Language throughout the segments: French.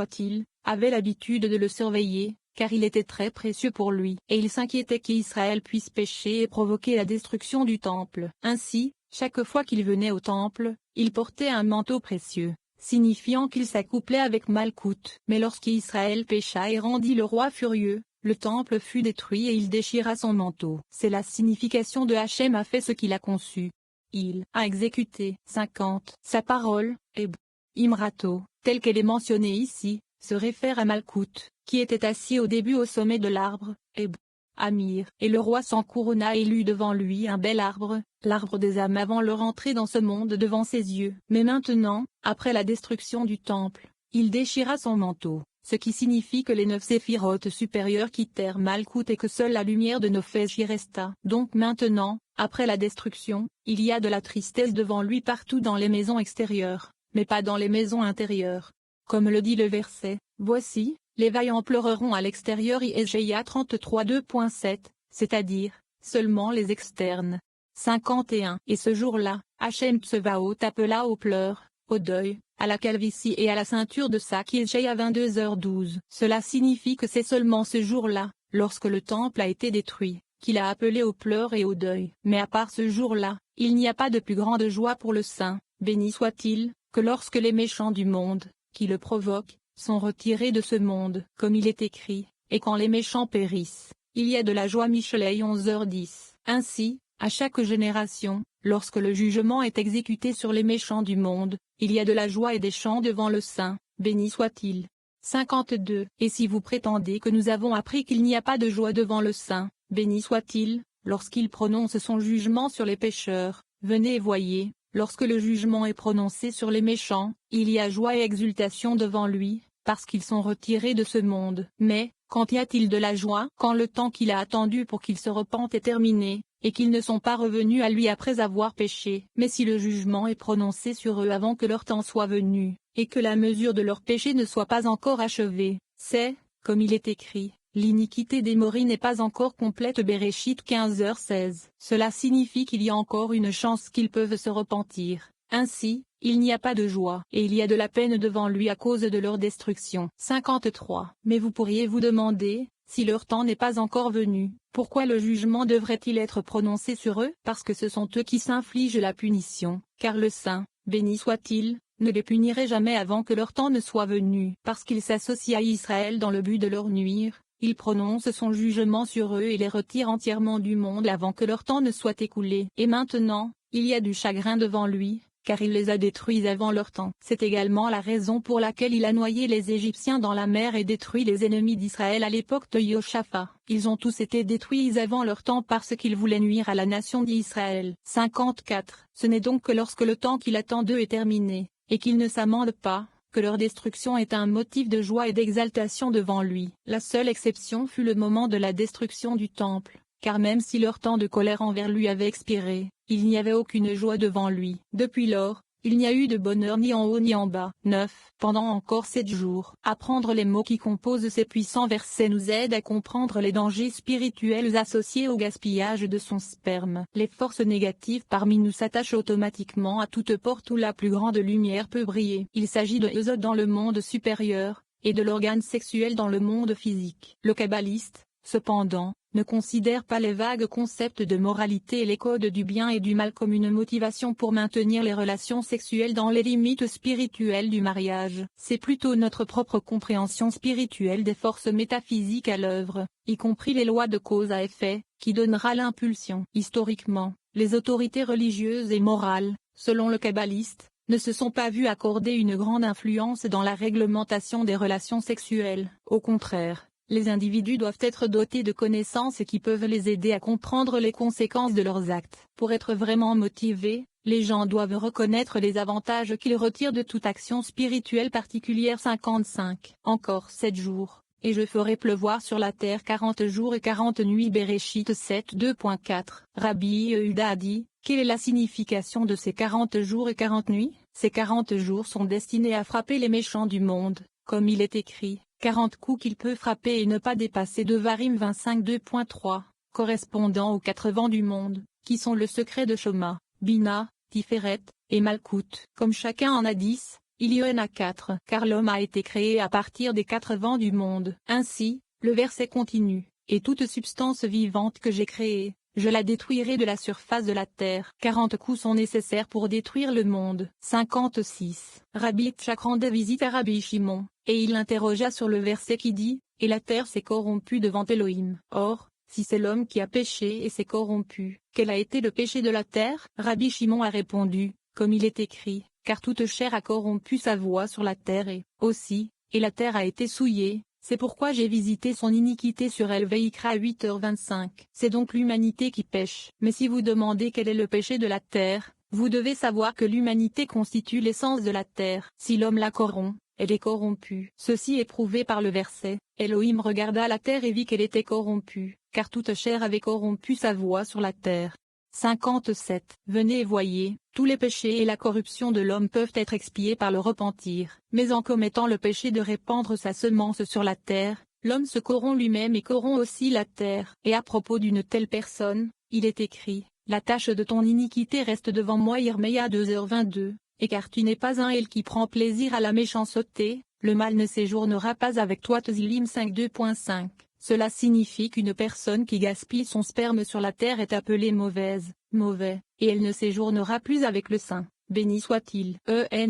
soit-il, avait l'habitude de le surveiller, car il était très précieux pour lui. Et il s'inquiétait qu'Israël puisse pécher et provoquer la destruction du temple. Ainsi, chaque fois qu'il venait au temple, il portait un manteau précieux, signifiant qu'il s'accouplait avec Malkout. Mais lorsqu'Israël pécha et rendit le roi furieux, le temple fut détruit et il déchira son manteau. C'est la signification de Hachem a fait ce qu'il a conçu. Il a exécuté 50. Sa parole, Imrato, telle qu'elle est mentionnée ici, se réfère à Malkout, qui était assis au début au sommet de l'arbre, Amir. Et le roi s'en couronna et lut devant lui un bel arbre, l'arbre des âmes avant leur entrée dans ce monde devant ses yeux. Mais maintenant, après la destruction du temple, il déchira son manteau, ce qui signifie que les 9 séphirotes supérieures quittèrent Malkout et que seule la lumière de Nofesh y resta. Donc maintenant, après la destruction, il y a de la tristesse devant lui partout dans les maisons extérieures, mais pas dans les maisons intérieures. Comme le dit le verset, voici, les vaillants pleureront à l'extérieur Isaiah 33 2.7, c'est-à-dire, seulement les externes. 51. Et ce jour-là, Hachem Tsevaot appela aux pleurs, au deuil, à la calvitie et à la ceinture de sac Isaiah 22h12. Cela signifie que c'est seulement ce jour-là, lorsque le temple a été détruit, qu'il a appelé aux pleurs et au deuil. Mais à part ce jour-là, il n'y a pas de plus grande joie pour le saint, béni soit-il, que lorsque les méchants du monde, qui le provoquent, sont retirés de ce monde. Comme il est écrit, et quand les méchants périssent, il y a de la joie. Michelet 11h10. Ainsi, à chaque génération, lorsque le jugement est exécuté sur les méchants du monde, il y a de la joie et des chants devant le Saint, béni soit-il. 52. Et si vous prétendez que nous avons appris qu'il n'y a pas de joie devant le Saint, béni soit-il, lorsqu'il prononce son jugement sur les pécheurs, venez et voyez, lorsque le jugement est prononcé sur les méchants, il y a joie et exultation devant lui, parce qu'ils sont retirés de ce monde. Mais, quand y a-t-il de la joie? Quand le temps qu'il a attendu pour qu'ils se repentent est terminé, et qu'ils ne sont pas revenus à lui après avoir péché. Mais si le jugement est prononcé sur eux avant que leur temps soit venu, et que la mesure de leur péché ne soit pas encore achevée, c'est, comme il est écrit, l'iniquité d'Émori n'est pas encore complète. Béréchit 15h16. Cela signifie qu'il y a encore une chance qu'ils peuvent se repentir. Ainsi, il n'y a pas de joie, et il y a de la peine devant lui à cause de leur destruction. 53. Mais vous pourriez vous demander, si leur temps n'est pas encore venu, pourquoi le jugement devrait-il être prononcé sur eux? Parce que ce sont eux qui s'infligent la punition, car le Saint, béni soit-il, ne les punirait jamais avant que leur temps ne soit venu. Parce qu'il s'associe à Israël dans le but de leur nuire, il prononce son jugement sur eux et les retire entièrement du monde avant que leur temps ne soit écoulé. Et maintenant, il y a du chagrin devant lui, car il les a détruits avant leur temps. C'est également la raison pour laquelle il a noyé les Égyptiens dans la mer et détruit les ennemis d'Israël à l'époque de Yoshaphat. Ils ont tous été détruits avant leur temps parce qu'ils voulaient nuire à la nation d'Israël. 54. Ce n'est donc que lorsque le temps qu'il attend d'eux est terminé, et qu'ils ne s'amendent pas, que leur destruction est un motif de joie et d'exaltation devant lui. La seule exception fut le moment de la destruction du temple, car même si leur temps de colère envers lui avait expiré, il n'y avait aucune joie devant lui. Depuis lors, il n'y a eu de bonheur ni en haut ni en bas. 9. Pendant encore 7 jours. Apprendre les mots qui composent ces puissants versets nous aide à comprendre les dangers spirituels associés au gaspillage de son sperme. Les forces négatives parmi nous s'attachent automatiquement à toute porte où la plus grande lumière peut briller. Il s'agit de Ésod dans le monde supérieur, et de l'organe sexuel dans le monde physique. Le kabbaliste, cependant, ne considère pas les vagues concepts de moralité et les codes du bien et du mal comme une motivation pour maintenir les relations sexuelles dans les limites spirituelles du mariage. C'est plutôt notre propre compréhension spirituelle des forces métaphysiques à l'œuvre, y compris les lois de cause à effet, qui donnera l'impulsion. Historiquement, les autorités religieuses et morales, selon le kabbaliste, ne se sont pas vues accorder une grande influence dans la réglementation des relations sexuelles. Au contraire, les individus doivent être dotés de connaissances qui peuvent les aider à comprendre les conséquences de leurs actes. Pour être vraiment motivés, les gens doivent reconnaître les avantages qu'ils retirent de toute action spirituelle particulière. 55. Encore 7 jours, et je ferai pleuvoir sur la terre 40 jours et 40 nuits. Béréchit 7 2.4. Rabbi Yehuda a dit, quelle est la signification de ces 40 jours et 40 nuits? Ces 40 jours sont destinés à frapper les méchants du monde, comme il est écrit. 40 coups qu'il peut frapper et ne pas dépasser. Devarim 25 2.3, correspondant aux 4 vents du monde, qui sont le secret de Shoma, Bina, Tiferet, et Malkout. Comme chacun en a 10, il y en a 4. Car l'homme a été créé à partir des 4 vents du monde. Ainsi, le verset continue, et toute substance vivante que j'ai créée, je la détruirai de la surface de la terre. 40 coups sont nécessaires pour détruire le monde. 56. Rabbi Yitzchak rendait visite à Rabbi Shimon, et il l'interrogea sur le verset qui dit, « Et la terre s'est corrompue devant Elohim. » Or, si c'est l'homme qui a péché et s'est corrompu, quel a été le péché de la terre? Rabbi Shimon a répondu, comme il est écrit, « Car toute chair a corrompu sa voie sur la terre et, aussi, et la terre a été souillée. C'est pourquoi j'ai visité son iniquité sur elle. Veikra 8h25. C'est donc l'humanité qui pêche. Mais si vous demandez quel est le péché de la terre, vous devez savoir que l'humanité constitue l'essence de la terre. Si l'homme la corrompt, elle est corrompue. Ceci est prouvé par le verset. Elohim regarda la terre et vit qu'elle était corrompue, car toute chair avait corrompu sa voie sur la terre. 57. Venez et voyez, tous les péchés et la corruption de l'homme peuvent être expiés par le repentir, mais en commettant le péché de répandre sa semence sur la terre, l'homme se corrompt lui-même et corrompt aussi la terre. Et à propos d'une telle personne, il est écrit, « La tâche de ton iniquité reste devant moi. » Irméa 2h22. Et car tu n'es pas un El qui prend plaisir à la méchanceté, le mal ne séjournera pas avec toi. Tzilim 5:2.5. Cela signifie qu'une personne qui gaspille son sperme sur la terre est appelée mauvaise, mauvais, et elle ne séjournera plus avec le saint, béni soit-il.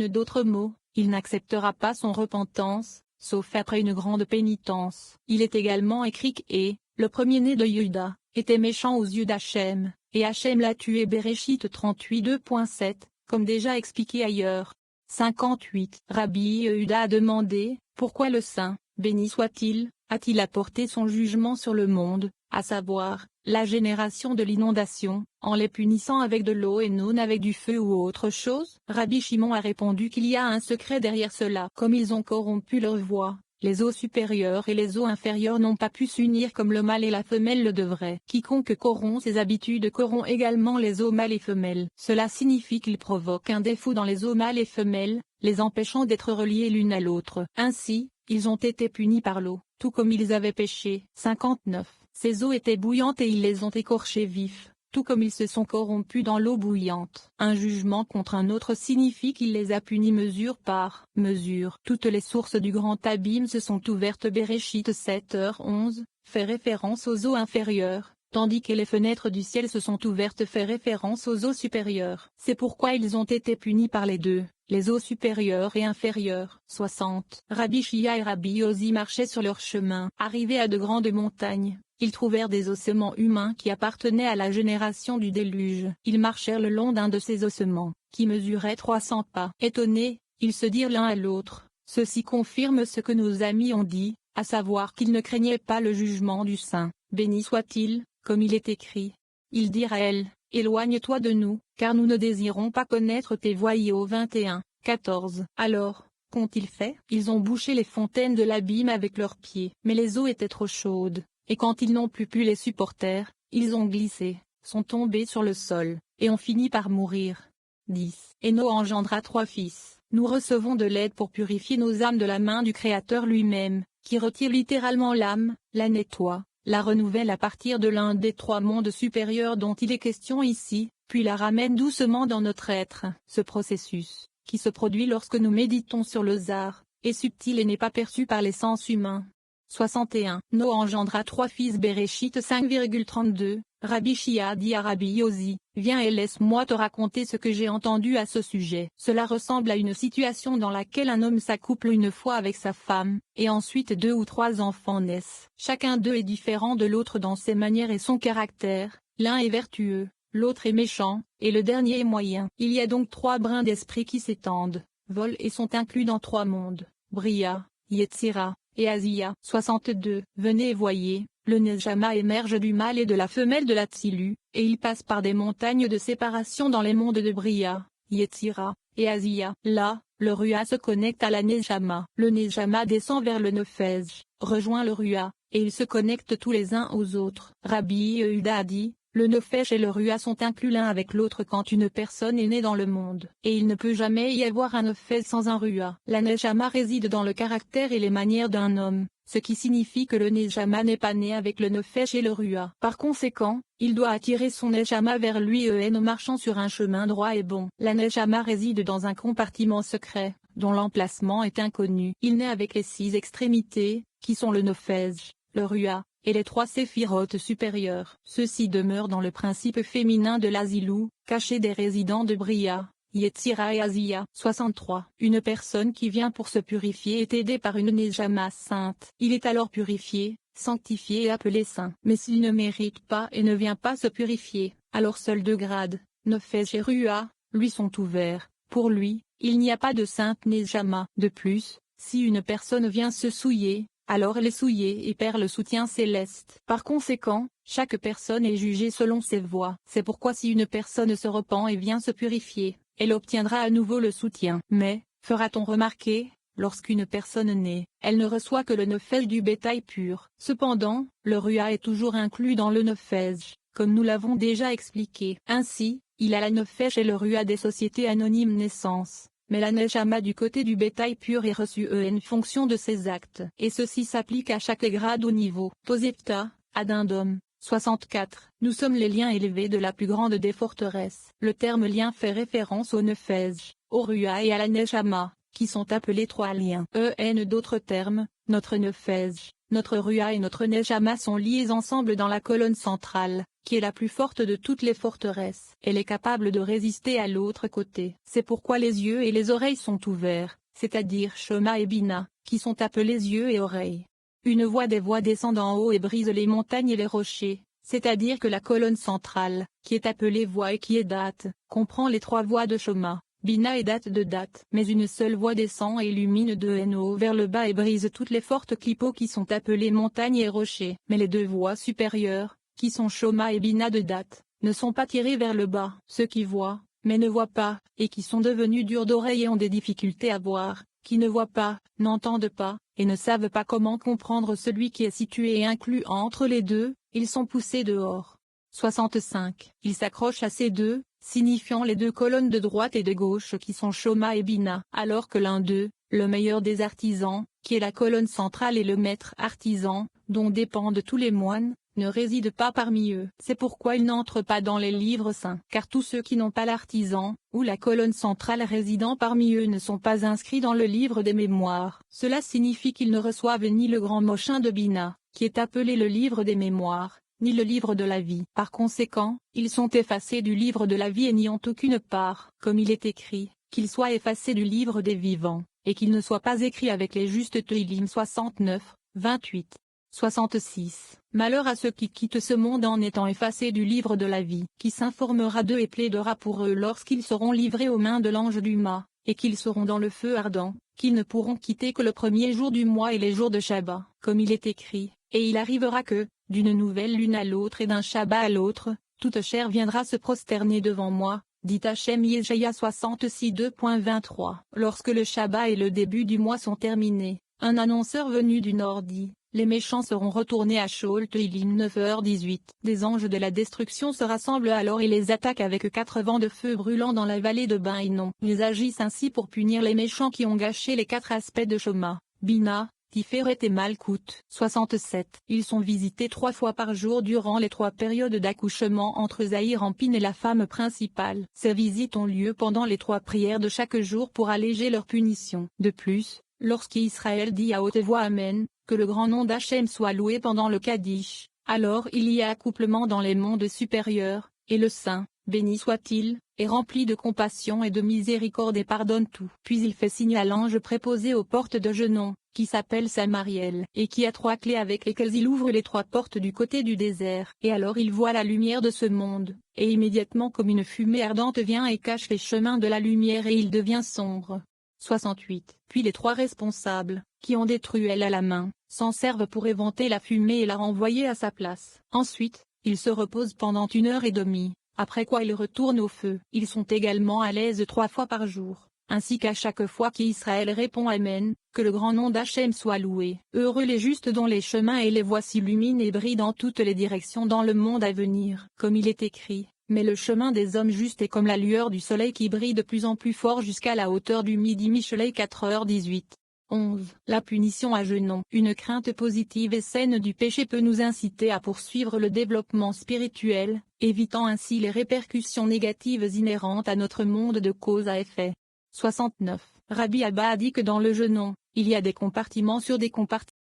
D'autres mots, il n'acceptera pas son repentance, sauf après une grande pénitence. Il est également écrit que, le premier-né de Juda, était méchant aux yeux d'Hachem, et Hachem l'a tué. Bereshit 38:2.7, comme déjà expliqué ailleurs. 58. Rabbi Yehuda a demandé, pourquoi le saint, béni soit-il, a-t-il apporté son jugement sur le monde, à savoir, la génération de l'inondation, en les punissant avec de l'eau et non avec du feu ou autre chose? Rabbi Shimon a répondu qu'il y a un secret derrière cela. Comme ils ont corrompu leur voie, les eaux supérieures et les eaux inférieures n'ont pas pu s'unir comme le mâle et la femelle le devraient. Quiconque corrompt ses habitudes corrompt également les eaux mâles et femelles. Cela signifie qu'il provoque un défaut dans les eaux mâles et femelles, les empêchant d'être reliées l'une à l'autre. Ainsi, ils ont été punis par l'eau, tout comme ils avaient péché. 59. Ces eaux étaient bouillantes et ils les ont écorchées vifs, tout comme ils se sont corrompus dans l'eau bouillante. Un jugement contre un autre signifie qu'il les a punis mesure par mesure. Toutes les sources du grand abîme se sont ouvertes. Bereshit 7h11, fait référence aux eaux inférieures, tandis que les fenêtres du ciel se sont ouvertes fait référence aux eaux supérieures. C'est pourquoi ils ont été punis par les deux, les eaux supérieures et inférieures. 60. Rabbi Shia et Rabbi Ozi marchaient sur leur chemin. Arrivés à de grandes montagnes, ils trouvèrent des ossements humains qui appartenaient à la génération du déluge. Ils marchèrent le long d'un de ces ossements, qui mesurait 300 pas. Étonnés, ils se dirent l'un à l'autre, « Ceci confirme ce que nos amis ont dit, à savoir qu'ils ne craignaient pas le jugement du Saint, béni soit-il, comme il est écrit. » Ils dirent à elle, « Éloigne-toi de nous, car nous ne désirons pas connaître tes voies. Io 21:14. Alors, qu'ont-ils fait? Ils ont bouché les fontaines de l'abîme avec leurs pieds. Mais les eaux étaient trop chaudes, et quand ils n'ont plus pu les supporter, ils ont glissé, sont tombés sur le sol, et ont fini par mourir. 10. Eno engendra 3 fils. Nous recevons de l'aide pour purifier nos âmes de la main du Créateur lui-même, qui retire littéralement l'âme, la nettoie, la renouvelle à partir de l'un des 3 mondes supérieurs dont il est question ici, puis la ramène doucement dans notre être. Ce processus, qui se produit lorsque nous méditons sur le Zohar, est subtil et n'est pas perçu par les sens humains. 61. No engendra 3 fils. Bereshit 5,32. Rabbi Shia dit à Rabbi Yosi, « Viens et laisse-moi te raconter ce que j'ai entendu à ce sujet. » Cela ressemble à une situation dans laquelle un homme s'accouple une fois avec sa femme, et ensuite 2 ou 3 enfants naissent. Chacun d'eux est différent de l'autre dans ses manières et son caractère, l'un est vertueux, l'autre est méchant, et le dernier est moyen. Il y a donc 3 brins d'esprit qui s'étendent, volent et sont inclus dans 3 mondes, Bria, Yetzira, et Asia. 62. Venez et voyez, le Nejama émerge du mâle et de la femelle de la Tsilu, et il passe par des montagnes de séparation dans les mondes de Bria, Yetzira, et Asia. Là, le Rua se connecte à la Nejama. Le Nejama descend vers le Nefej, rejoint le Rua, et ils se connectent tous les uns aux autres. Rabbi Yehuda a dit, le Nefesh et le Rua sont inclus l'un avec l'autre quand une personne est née dans le monde, et il ne peut jamais y avoir un Nefesh sans un Rua. La Nejama réside dans le caractère et les manières d'un homme, ce qui signifie que le Nejama n'est pas né avec le Nefesh et le Rua. Par conséquent, il doit attirer son Nejama vers lui en marchant sur un chemin droit et bon. La Nejama réside dans un compartiment secret, dont l'emplacement est inconnu. Il naît avec les 6 extrémités, qui sont le Nefesh, le Rua, et les 3 séphirotes supérieures. Ceux-ci demeurent dans le principe féminin de l'Azilou, caché des résidents de Bria, Yetzira et Azia. 63. Une personne qui vient pour se purifier est aidée par une Nejama sainte. Il est alors purifié, sanctifié et appelé saint. Mais s'il ne mérite pas et ne vient pas se purifier, alors seuls 2 grades, Nefesh et Rua, lui sont ouverts. Pour lui, il n'y a pas de sainte Nejama. De plus, si une personne vient se souiller, alors elle est souillée et perd le soutien céleste. Par conséquent, chaque personne est jugée selon ses voies. C'est pourquoi si une personne se repent et vient se purifier, elle obtiendra à nouveau le soutien. Mais, fera-t-on remarquer, lorsqu'une personne naît, elle ne reçoit que le Nefesh du bétail pur. Cependant, le Rua est toujours inclus dans le Nefesh, comme nous l'avons déjà expliqué. Ainsi, il a la Nefesh et le Rua des sociétés anonymes naissance. Mais la Nejama du côté du bétail pur est reçue en fonction de ses actes. Et ceci s'applique à chaque grade au niveau. Tosefta, Addendum, 64. Nous sommes les liens élevés de la plus grande des forteresses. Le terme lien fait référence au Nefesh, au Rua et à la Nejama, qui sont appelés 3 liens. D'autres termes, notre Nefesh, notre Rua et notre Nejama sont liés ensemble dans la colonne centrale, qui est la plus forte de toutes les forteresses. Elle est capable de résister à l'autre côté. C'est pourquoi les yeux et les oreilles sont ouverts, c'est-à-dire Shoma et Bina, qui sont appelés yeux et oreilles. Une voix des voix descend d'en haut et brise les montagnes et les rochers, c'est-à-dire que la colonne centrale, qui est appelée voix et qui est date, comprend les 3 voix de Shoma, Bina et date de date. Mais une seule voix descend et illumine de haut vers le bas et brise toutes les fortes clipos qui sont appelées montagnes et rochers. Mais les 2 voix supérieures, qui sont Shoma et Bina de date, ne sont pas tirés vers le bas. Ceux qui voient, mais ne voient pas, et qui sont devenus durs d'oreille et ont des difficultés à voir, qui ne voient pas, n'entendent pas, et ne savent pas comment comprendre celui qui est situé et inclus entre les 2, ils sont poussés dehors. 65. Ils s'accrochent à ces 2, signifiant les 2 colonnes de droite et de gauche qui sont Shoma et Bina. Alors que l'un d'eux, le meilleur des artisans, qui est la colonne centrale et le maître artisan, dont dépendent tous les moines, ne réside pas parmi eux. C'est pourquoi ils n'entrent pas dans les livres saints. Car tous ceux qui n'ont pas l'artisan, ou la colonne centrale résidant parmi eux ne sont pas inscrits dans le livre des mémoires. Cela signifie qu'ils ne reçoivent ni le grand mochin de Bina, qui est appelé le livre des mémoires, ni le livre de la vie. Par conséquent, ils sont effacés du livre de la vie et n'y ont aucune part. Comme il est écrit, qu'ils soient effacés du livre des vivants, et qu'ils ne soient pas écrits avec les justes. Tehillim 69, 28. 66. Malheur à ceux qui quittent ce monde en étant effacés du livre de la vie, qui s'informera d'eux et plaidera pour eux lorsqu'ils seront livrés aux mains de l'ange du mât, et qu'ils seront dans le feu ardent, qu'ils ne pourront quitter que le premier jour du mois et les jours de Shabbat. Comme il est écrit, et il arrivera que, d'une nouvelle lune à l'autre et d'un Shabbat à l'autre, toute chair viendra se prosterner devant moi, dit Hachem Yeshaya 66 2.23. Lorsque le Shabbat et le début du mois sont terminés, un annonceur venu du nord dit: les méchants seront retournés à Sheol. Tehillim 9h18. Des anges de la destruction se rassemblent alors et les attaquent avec 4 vents de feu brûlant dans la vallée de Ben Hinnom. Ils agissent ainsi pour punir les méchants qui ont gâché les 4 aspects de Shoma, Bina, Tiferet et Malkout. 67. Ils sont visités 3 fois par jour durant les 3 périodes d'accouchement entre Zahir Ampin et la femme principale. Ces visites ont lieu pendant les 3 prières de chaque jour pour alléger leur punition. De plus, lorsqu'Israël dit à haute voix Amen, que le grand nom d'Hachem soit loué pendant le Kaddish, alors il y a accouplement dans les mondes supérieurs, et le Saint, béni soit-il, est rempli de compassion et de miséricorde et pardonne tout. Puis il fait signe à l'ange préposé aux portes de Genon, qui s'appelle Samariel, et qui a 3 clés avec lesquelles il ouvre les 3 portes du côté du désert. Et alors il voit la lumière de ce monde, et immédiatement comme une fumée ardente vient et cache les chemins de la lumière et il devient sombre. 68. Puis les 3 responsables, qui ont des truelles à la main, s'en servent pour éventer la fumée et la renvoyer à sa place. Ensuite, ils se reposent pendant 1h30, après quoi ils retournent au feu. Ils sont également à l'aise 3 fois par jour, ainsi qu'à chaque fois qu'Israël répond Amen, que le grand nom d'Hachem soit loué. Heureux les justes dont les chemins et les voies s'illuminent et brillent dans toutes les directions dans le monde à venir. Comme il est écrit, mais le chemin des hommes justes est comme la lueur du soleil qui brille de plus en plus fort jusqu'à la hauteur du midi. Michelet 4h18. 11. La punition à genoux. Une crainte positive et saine du péché peut nous inciter à poursuivre le développement spirituel, évitant ainsi les répercussions négatives inhérentes à notre monde de cause à effet. 69. Rabbi Abba a dit que dans le genou, il y a des compartiments sur des compartiments.